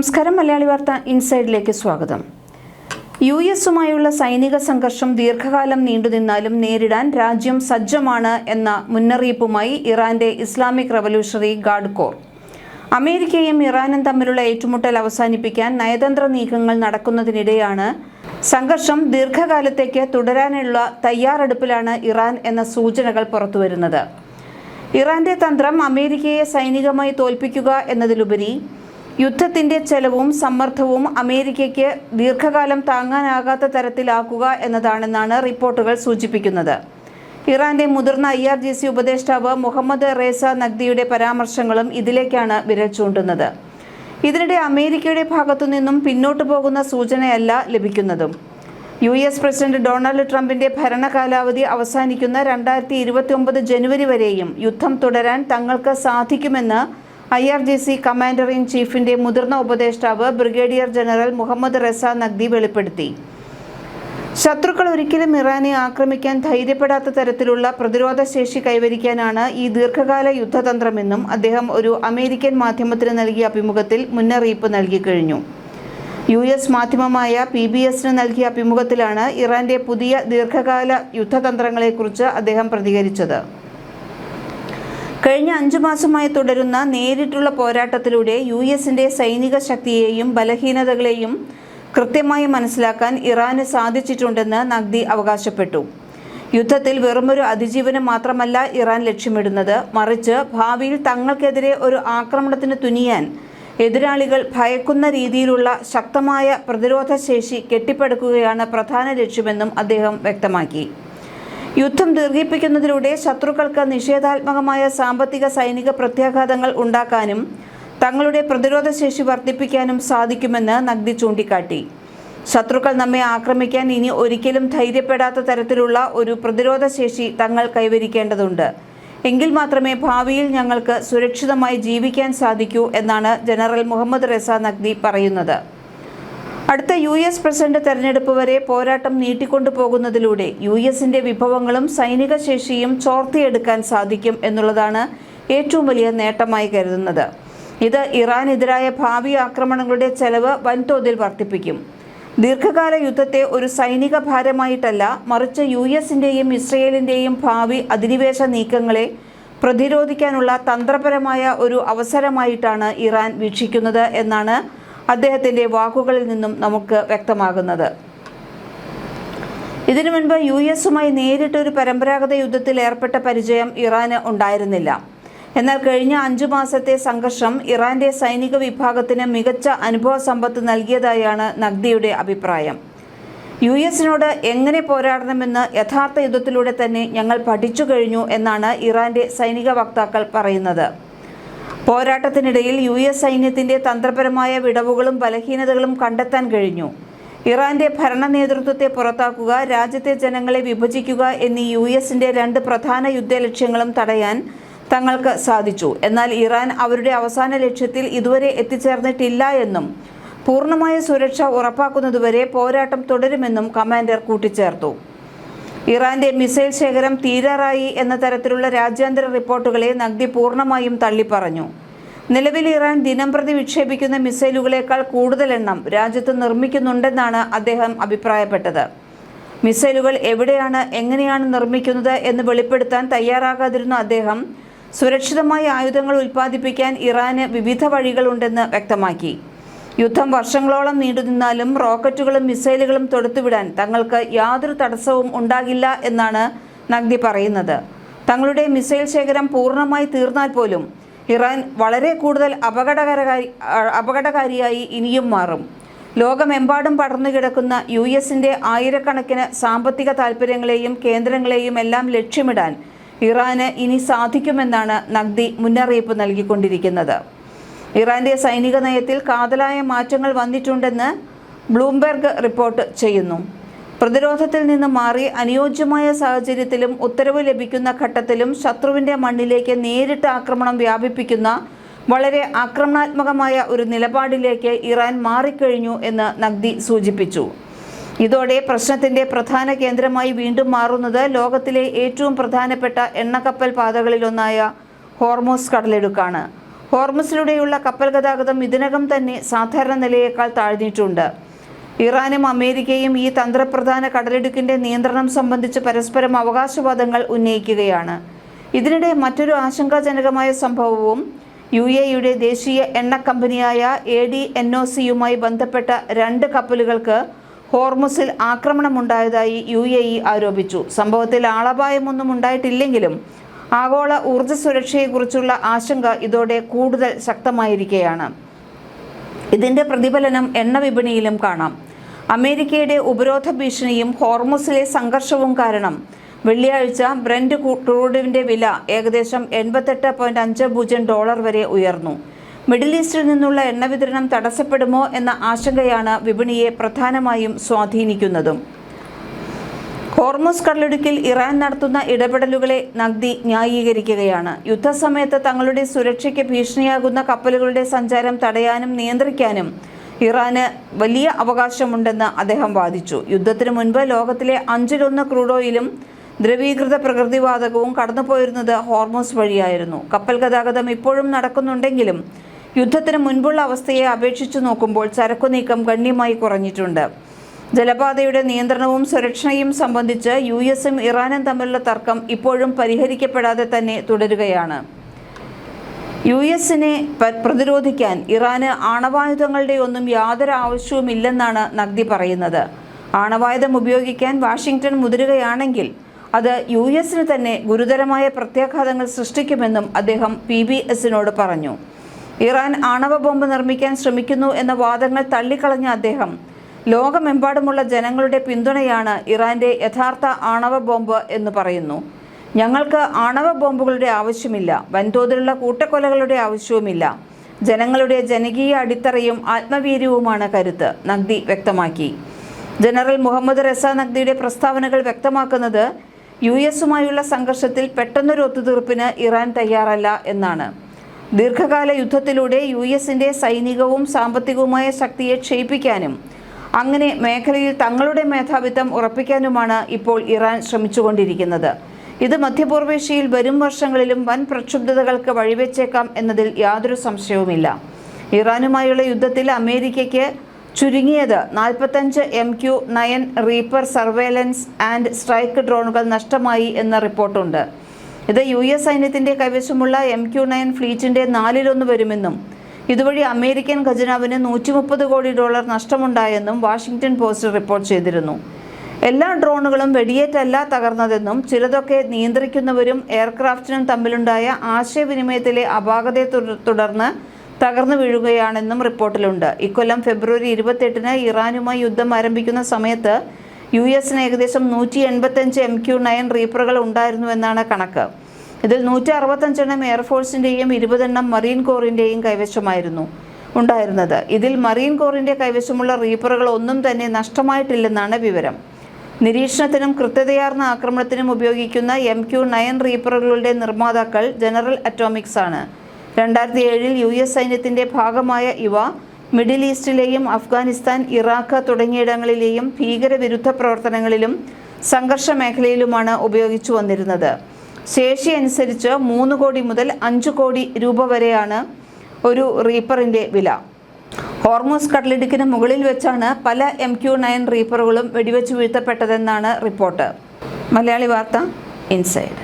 നമസ്കാരം. മലയാളി വാർത്ത ഇൻസൈഡിലേക്ക് സ്വാഗതം. യുഎസുമായുള്ള സൈനിക സംഘർഷം ദീർഘകാലം നീണ്ടുനിന്നാലും നേരിടാൻ രാജ്യം സജ്ജമാണ് എന്ന മുന്നറിയിപ്പുമായി ഇറാന്റെ ഇസ്ലാമിക് റവല്യൂഷണറി ഗാർഡ് കോർ. അമേരിക്കയും ഇറാനും തമ്മിലുള്ള ഏറ്റുമുട്ടൽ അവസാനിപ്പിക്കാൻ നയതന്ത്ര നീക്കങ്ങൾ നടക്കുന്നതിനിടെയാണ് സംഘർഷം ദീർഘകാലത്തേക്ക് തുടരാനുള്ള തയ്യാറെടുപ്പിലാണ് ഇറാൻ എന്ന സൂചനകൾ പുറത്തുവരുന്നത്. ഇറാന്റെ തന്ത്രം അമേരിക്കയെ സൈനികമായി തോൽപ്പിക്കുക എന്നതിലുപരി യുദ്ധത്തിന്റെ ചെലവും സമ്മർദ്ദവും അമേരിക്കയ്ക്ക് ദീർഘകാലം താങ്ങാനാകാത്ത തരത്തിലാക്കുക എന്നതാണെന്നാണ് റിപ്പോർട്ടുകൾ സൂചിപ്പിക്കുന്നത്. ഇറാന്റെ മുതിർന്ന IRGC ഉപദേഷ്ടാവ് മുഹമ്മദ് റേസ നഖ്ദിയുടെ പരാമർശങ്ങളും ഇതിലേക്കാണ് വിരൽ ചൂണ്ടുന്നത്. ഇതിനിടെ അമേരിക്കയുടെ ഭാഗത്തുനിന്നും പിന്നോട്ടു പോകുന്ന സൂചനയല്ല ലഭിക്കുന്നതും. US പ്രസിഡന്റ് ഡൊണാൾഡ് ട്രംപിന്റെ ഭരണകാലാവധി അവസാനിക്കുന്ന 2029 ജനുവരി വരെയും യുദ്ധം തുടരാൻ തങ്ങൾക്ക് സാധിക്കുമെന്ന് IRGC കമാൻഡർ ഇൻ ചീഫിന്റെ മുതിർന്ന ഉപദേഷ്ടാവ് ബ്രിഗേഡിയർ ജനറൽ മുഹമ്മദ് റസ നഖ്ദി വെളിപ്പെടുത്തി. ശത്രുക്കൾ ഒരിക്കലും ഇറാനെ ആക്രമിക്കാൻ ധൈര്യപ്പെടാത്ത തരത്തിലുള്ള പ്രതിരോധ ശേഷി കൈവരിക്കാനാണ് ഈ ദീർഘകാല യുദ്ധതന്ത്രമെന്നും അദ്ദേഹം ഒരു അമേരിക്കൻ മാധ്യമത്തിന് നൽകിയ അഭിമുഖത്തിൽ മുന്നറിയിപ്പ് നൽകിക്കഴിഞ്ഞു. US മാധ്യമമായ PBSന് നൽകിയ അഭിമുഖത്തിലാണ് ഇറാന്റെ പുതിയ ദീർഘകാല യുദ്ധതന്ത്രങ്ങളെക്കുറിച്ച് അദ്ദേഹം പ്രതികരിച്ചത്. കഴിഞ്ഞ 5 മാസമായി തുടരുന്ന നേരിട്ടുള്ള പോരാട്ടത്തിലൂടെ USന്റെ സൈനിക ശക്തിയെയും ബലഹീനതകളെയും കൃത്യമായി മനസ്സിലാക്കാൻ ഇറാന് സാധിച്ചിട്ടുണ്ടെന്ന് നഖ്ദി അവകാശപ്പെട്ടു. യുദ്ധത്തിൽ വെറുമൊരു അതിജീവനം മാത്രമല്ല ഇറാൻ ലക്ഷ്യമിടുന്നത്, മറിച്ച് ഭാവിയിൽ തങ്ങൾക്കെതിരെ ഒരു ആക്രമണത്തിന് തുനിയാൻ എതിരാളികൾ ഭയക്കുന്ന രീതിയിലുള്ള ശക്തമായ പ്രതിരോധ ശേഷി കെട്ടിപ്പടുക്കുകയാണ് പ്രധാന ലക്ഷ്യമെന്നും അദ്ദേഹം വ്യക്തമാക്കി. യുദ്ധം ദീർഘിപ്പിക്കുന്നതിലൂടെ ശത്രുക്കൾക്ക് നിഷേധാത്മകമായ സാമ്പത്തിക സൈനിക പ്രത്യാഘാതങ്ങൾ ഉണ്ടാക്കാനും തങ്ങളുടെ പ്രതിരോധ ശേഷി വർദ്ധിപ്പിക്കാനും സാധിക്കുമെന്ന് നഖ്ദി ചൂണ്ടിക്കാട്ടി. ശത്രുക്കൾ നമ്മെ ആക്രമിക്കാൻ ഇനി ഒരിക്കലും ധൈര്യപ്പെടാത്ത തരത്തിലുള്ള ഒരു പ്രതിരോധ ശേഷി തങ്ങൾ കൈവരിക്കേണ്ടതുണ്ട്. എങ്കിൽ മാത്രമേ ഭാവിയിൽ ഞങ്ങൾക്ക് സുരക്ഷിതമായി ജീവിക്കാൻ സാധിക്കൂ എന്നാണ് ജനറൽ മുഹമ്മദ് റസ നഖ്ദി പറയുന്നത്. അടുത്ത US പ്രസിഡന്റ് തെരഞ്ഞെടുപ്പ് വരെ പോരാട്ടം നീട്ടിക്കൊണ്ടു പോകുന്നതിലൂടെ USന്റെ വിഭവങ്ങളും സൈനിക ശേഷിയും ചോർത്തിയെടുക്കാൻ സാധിക്കും എന്നുള്ളതാണ് ഏറ്റവും വലിയ നേട്ടമായി കരുതുന്നത്. ഇത് ഇറാനെതിരായ ഭാവി ആക്രമണങ്ങളുടെ ചെലവ് വൻതോതിൽ വർദ്ധിപ്പിക്കും. ദീർഘകാല യുദ്ധത്തെ ഒരു സൈനിക ഭാരമായിട്ടല്ല, മറിച്ച് USന്റെയും ഇസ്രയേലിന്റെയും ഭാവി അധിനിവേശ നീക്കങ്ങളെ പ്രതിരോധിക്കാനുള്ള തന്ത്രപരമായ ഒരു അവസരമായിട്ടാണ് ഇറാൻ വീക്ഷിക്കുന്നത് എന്നാണ് അദ്ദേഹത്തിന്റെ വാക്കുകളിൽ നിന്നും നമുക്ക് വ്യക്തമാകുന്നത്. ഇതിനു മുൻപ് USുമായി നേരിട്ടൊരു പരമ്പരാഗത യുദ്ധത്തിൽ ഏർപ്പെട്ട പരിചയം ഇറാന് ഉണ്ടായിരുന്നില്ല. എന്നാൽ കഴിഞ്ഞ 5 മാസത്തെ സംഘർഷം ഇറാന്റെ സൈനിക വിഭാഗത്തിന് മികച്ച അനുഭവ സമ്പത്ത് നൽകിയതായാണ് നഖ്ദിയുടെ അഭിപ്രായം. USനോട് എങ്ങനെ പോരാടണമെന്ന് യഥാർത്ഥ യുദ്ധത്തിലൂടെ തന്നെ ഞങ്ങൾ പഠിച്ചു കഴിഞ്ഞു എന്നാണ് ഇറാന്റെ സൈനിക വക്താക്കൾ പറയുന്നത്. പോരാട്ടത്തിനിടയിൽ US സൈന്യത്തിന്റെ തന്ത്രപരമായ വിടവുകളും ബലഹീനതകളും കണ്ടെത്താൻ കഴിഞ്ഞു. ഇറാന്റെ ഭരണ നേതൃത്വത്തെ പുറത്താക്കുക, രാജ്യത്തെ ജനങ്ങളെ വിഭജിക്കുക എന്നീ USന്റെ 2 പ്രധാന യുദ്ധ ലക്ഷ്യങ്ങളും തടയാൻ തങ്ങൾക്ക് സാധിച്ചു. എന്നാൽ ഇറാൻ അവരുടെ അവസാന ലക്ഷ്യത്തിൽ ഇതുവരെ എത്തിച്ചേർന്നിട്ടില്ല എന്നും പൂർണ്ണമായ സുരക്ഷ ഉറപ്പാക്കുന്നതുവരെ പോരാട്ടം തുടരുമെന്നും കമാൻഡർ കൂട്ടിച്ചേർത്തു. ഇറാന്റെ മിസൈൽ ശേഖരം തീരാറായി എന്ന തരത്തിലുള്ള രാജ്യാന്തര റിപ്പോർട്ടുകളെ നഖ്ദി പൂർണ്ണമായും തള്ളിപ്പറഞ്ഞു. നിലവിൽ ഇറാൻ ദിനംപ്രതി വിക്ഷേപിക്കുന്ന മിസൈലുകളേക്കാൾ കൂടുതൽ എണ്ണം രാജ്യത്ത് നിർമ്മിക്കുന്നുണ്ടെന്നാണ് അദ്ദേഹം അഭിപ്രായപ്പെട്ടത്. മിസൈലുകൾ എവിടെയാണ്, എങ്ങനെയാണ് നിർമ്മിക്കുന്നത് എന്ന് വെളിപ്പെടുത്താൻ തയ്യാറാകാതിരുന്ന അദ്ദേഹം സുരക്ഷിതമായ ആയുധങ്ങൾ ഉൽപ്പാദിപ്പിക്കാൻ ഇറാന് വിവിധ വഴികളുണ്ടെന്ന് വ്യക്തമാക്കി. യുദ്ധം വർഷങ്ങളോളം നീണ്ടുനിന്നാലും റോക്കറ്റുകളും മിസൈലുകളും തൊടുത്തുവിടാൻ തങ്ങൾക്ക് യാതൊരു തടസ്സവും ഉണ്ടാകില്ല എന്നാണ് നഖ്ദി പറയുന്നത്. തങ്ങളുടെ മിസൈൽ ശേഖരം പൂർണ്ണമായി തീർന്നാൽ പോലും ഇറാൻ വളരെ കൂടുതൽ അപകടകാരിയായി ഇനിയും മാറും. ലോകമെമ്പാടും പടർന്നുകിടക്കുന്ന USന്റെ ആയിരക്കണക്കിന് സാമ്പത്തിക താൽപ്പര്യങ്ങളെയും കേന്ദ്രങ്ങളെയും എല്ലാം ലക്ഷ്യമിടാൻ ഇറാന് ഇനി സാധിക്കുമെന്നാണ് നഖ്ദി മുന്നറിയിപ്പ് നൽകിക്കൊണ്ടിരിക്കുന്നത്. ഇറാന്റെ സൈനിക നയത്തിൽ കാതലായ മാറ്റങ്ങൾ വന്നിട്ടുണ്ടെന്ന് ബ്ലൂംബെർഗ് റിപ്പോർട്ട് ചെയ്യുന്നു. പ്രതിരോധത്തിൽ നിന്ന് മാറി അനുയോജ്യമായ സാഹചര്യത്തിലും ഉത്തരവ് ലഭിക്കുന്ന ഘട്ടത്തിലും ശത്രുവിന്റെ മണ്ണിലേക്ക് നേരിട്ട് ആക്രമണം വ്യാപിപ്പിക്കുന്ന വളരെ ആക്രമണാത്മകമായ ഒരു നിലപാടിലേക്ക് ഇറാൻ മാറിക്കഴിഞ്ഞു എന്ന് നഖ്ദി സൂചിപ്പിച്ചു. ഇതോടെ പ്രശ്നത്തിന്റെ പ്രധാന കേന്ദ്രമായി വീണ്ടും മാറുന്നത് ലോകത്തിലെ ഏറ്റവും പ്രധാനപ്പെട്ട എണ്ണക്കപ്പൽ പാതകളിലൊന്നായ ഹോർമൂസ് കടലിടുക്കാണ്. ഹോർമുസിലൂടെയുള്ള കപ്പൽ ഗതാഗതം ഇതിനകം തന്നെ സാധാരണ നിലയേക്കാൾ താഴ്ന്നിട്ടുണ്ട്. ഇറാനും അമേരിക്കയും ഈ തന്ത്രപ്രധാന കടലിടുക്കിന്റെ നിയന്ത്രണം സംബന്ധിച്ച് പരസ്പരം അവകാശവാദങ്ങൾ ഉന്നയിക്കുകയാണ്. ഇതിനിടെ മറ്റൊരു ആശങ്കാജനകമായ സംഭവവും UAEയുടെ ദേശീയ എണ്ണ കമ്പനിയായ ADNOCയുമായി ബന്ധപ്പെട്ട 2 കപ്പലുകൾക്ക് ഹോർമുസിൽ ആക്രമണമുണ്ടായതായി UAE ആരോപിച്ചു. സംഭവത്തിൽ ആളപായമൊന്നും ഉണ്ടായിട്ടില്ലെങ്കിലും ആഗോള ഊർജ്ജ സുരക്ഷയെക്കുറിച്ചുള്ള ആശങ്ക ഇതോടെ കൂടുതൽ ശക്തമായിരിക്കുകയാണ്. ഇതിന്റെ പ്രതിഫലനം എണ്ണ വിപണിയിലും കാണാം. അമേരിക്കയുടെ ഉപരോധ ഭീഷണിയും ഹോർമുസിലെ സംഘർഷവും കാരണം വെള്ളിയാഴ്ച ബ്രെന്റ് ക്രൂഡിന്റെ വില ഏകദേശം $88.50 വരെ ഉയർന്നു. മിഡിൽ ഈസ്റ്റിൽ നിന്നുള്ള എണ്ണ വിതരണം തടസ്സപ്പെടുമോ എന്ന ആശങ്കയാണ് വിപണിയെ പ്രധാനമായും സ്വാധീനിക്കുന്നതും. ഹോർമുസ് കടലിടുക്കിൽ ഇറാൻ നടത്തുന്ന ഇടപെടലുകളെ നഖ്ദി ന്യായീകരിക്കുകയാണ്. യുദ്ധസമയത്ത് തങ്ങളുടെ സുരക്ഷയ്ക്ക് ഭീഷണിയാകുന്ന കപ്പലുകളുടെ സഞ്ചാരം തടയാനും നിയന്ത്രിക്കാനും ഇറാന് വലിയ അവകാശമുണ്ടെന്ന് അദ്ദേഹം വാദിച്ചു. യുദ്ധത്തിന് മുൻപ് ലോകത്തിലെ 1/5 ക്രൂഡ് ഓയിലും ദ്രവീകൃത പ്രകൃതിവാതകവും കടന്നുപോയിരുന്നത് ഹോർമുസ് വഴിയായിരുന്നു. കപ്പൽ ഗതാഗതം ഇപ്പോഴും നടക്കുന്നുണ്ടെങ്കിലും യുദ്ധത്തിന് മുൻപുള്ള അവസ്ഥയെ അപേക്ഷിച്ചു നോക്കുമ്പോൾ ചരക്കുനീക്കം ഗണ്യമായി കുറഞ്ഞിട്ടുണ്ട്. ജലപാതയുടെ നിയന്ത്രണവും സുരക്ഷയും സംബന്ധിച്ച് US-ഉം ഇറാനും തമ്മിലുള്ള തർക്കം ഇപ്പോഴും പരിഹരിക്കപ്പെടാതെ തന്നെ തുടരുകയാണ്. US-നെ പ്രതിരോധിക്കാൻ ഇറാന് ആണവായുധങ്ങളുടെ ഒന്നും യാതൊരു ആവശ്യവുമില്ലെന്നാണ് നഖ്ദി പറയുന്നത്. ആണവായുധം ഉപയോഗിക്കാൻ വാഷിംഗ്ടൺ മുതിരുകയാണെങ്കിൽ അത് US-ന് തന്നെ ഗുരുതരമായ പ്രത്യാഘാതങ്ങൾ സൃഷ്ടിക്കുമെന്നും അദ്ദേഹം PBS-നോട് പറഞ്ഞു. ഇറാൻ ആണവ ബോംബ് നിർമ്മിക്കാൻ ശ്രമിക്കുന്നു എന്ന വാദങ്ങൾ തള്ളിക്കളഞ്ഞ അദ്ദേഹം ലോകമെമ്പാടുമുള്ള ജനങ്ങളുടെ പിന്തുണയാണ് ഇറാന്റെ യഥാർത്ഥ ആണവ ബോംബ് എന്ന് പറയുന്നു. ഞങ്ങൾക്ക് ആണവ ബോംബുകളുടെ ആവശ്യമില്ല, വൻതോതിലുള്ള കൂട്ടക്കൊലകളുടെ ആവശ്യവുമില്ല. ജനങ്ങളുടെ ജനകീയ അടിത്തറയും ആത്മവീര്യവുമാണ് കരുത്ത്, നഖ്ദി വ്യക്തമാക്കി. ജനറൽ മുഹമ്മദ് റസ നഖ്ദിയുടെ പ്രസ്താവനകൾ വ്യക്തമാക്കുന്നത് US-ഉമായുള്ള സംഘർഷത്തിൽ പെട്ടെന്നൊരു ഒത്തുതീർപ്പിന് ഇറാൻ തയ്യാറല്ല എന്നാണ്. ദീർഘകാല യുദ്ധത്തിലൂടെ US-ന്റെ സൈനികവും സാമ്പത്തികവുമായ ശക്തിയെ ക്ഷയിപ്പിക്കാനും അങ്ങനെ മേഖലയിൽ തങ്ങളുടെ മേധാവിത്വം ഉറപ്പിക്കാനുമാണ് ഇപ്പോൾ ഇറാൻ ശ്രമിച്ചുകൊണ്ടിരിക്കുന്നത്. ഇത് മധ്യപൂർവേഷ്യയിൽ വരും വർഷങ്ങളിലും വൻ പ്രക്ഷുബ്ധതകൾക്ക് വഴിവെച്ചേക്കാം എന്നതിൽ യാതൊരു സംശയവുമില്ല. ഇറാനുമായുള്ള യുദ്ധത്തിൽ അമേരിക്കയ്ക്ക് ചുരുങ്ങിയത് 45 MQ-9 Reaper surveillance and strike ഡ്രോണുകൾ നഷ്ടമായി എന്ന റിപ്പോർട്ടുണ്ട്. ഇത് US സൈന്യത്തിന്റെ കൈവശമുള്ള MQ-9 ഫ്ലീറ്റിന്റെ 4/1 വരുമെന്നും ഇതുവഴി അമേരിക്കൻ ഖജനാവിന് $130 കോടി നഷ്ടമുണ്ടായെന്നും വാഷിംഗ്ടൺ പോസ്റ്റ് റിപ്പോർട്ട് ചെയ്തിരുന്നു. എല്ലാ ഡ്രോണുകളും വെടിയേറ്റല്ല തകർന്നതെന്നും ചിലതൊക്കെ നിയന്ത്രിക്കുന്നവരും എയർക്രാഫ്റ്റിനും തമ്മിലുണ്ടായ ആശയവിനിമയത്തിലെ അപാകതയെ തുടർന്ന് തകർന്നു വീഴുകയാണെന്നും റിപ്പോർട്ടിലുണ്ട്. ഇക്കൊല്ലം ഫെബ്രുവരി 28-ന് ഇറാനുമായി യുദ്ധം ആരംഭിക്കുന്ന സമയത്ത് US-ന് ഏകദേശം 185 MQ-9 റീപ്പറുകൾ ഉണ്ടായിരുന്നുവെന്നാണ് കണക്ക്. ഇതിൽ 165 എയർഫോഴ്സിന്റെയും 20 മറീൻ കോറിന്റെയും കൈവശമായിരുന്നു ഉണ്ടായിരുന്നത്. ഇതിൽ മറീൻ കോറിന്റെ കൈവശമുള്ള റീപ്പറുകൾ ഒന്നും തന്നെ നഷ്ടമായിട്ടില്ലെന്നാണ് വിവരം. നിരീക്ഷണത്തിനും കൃത്യതയാർന്ന ആക്രമണത്തിനും ഉപയോഗിക്കുന്ന MQ-9 റീപ്പറുകളുടെ നിർമ്മാതാക്കൾ ജനറൽ അറ്റോമിക്സ് ആണ്. 2007-ൽ US സൈന്യത്തിന്റെ ഭാഗമായ ഇവ മിഡിൽ ഈസ്റ്റിലെയും അഫ്ഗാനിസ്ഥാൻ, ഇറാഖ് തുടങ്ങിയിടങ്ങളിലെയും ഭീകരവിരുദ്ധ പ്രവർത്തനങ്ങളിലും സംഘർഷ മേഖലയിലുമാണ് ഉപയോഗിച്ചു വന്നിരുന്നത്. ശേഷി അനുസരിച്ച് 3 കോടി മുതൽ 5 കോടി രൂപ വരെയാണ് ഒരു റീപ്പറിന്റെ വില. ഹോർമുസ് കടലിടുക്കിന് മുകളിൽ വെച്ചാണ് പല MQ-9 റീപ്പറുകളും വെടിവെച്ച് വീഴ്ത്തപ്പെട്ടതെന്നാണ് റിപ്പോർട്ട്. മലയാളി വാർത്ത ഇൻസൈഡ്.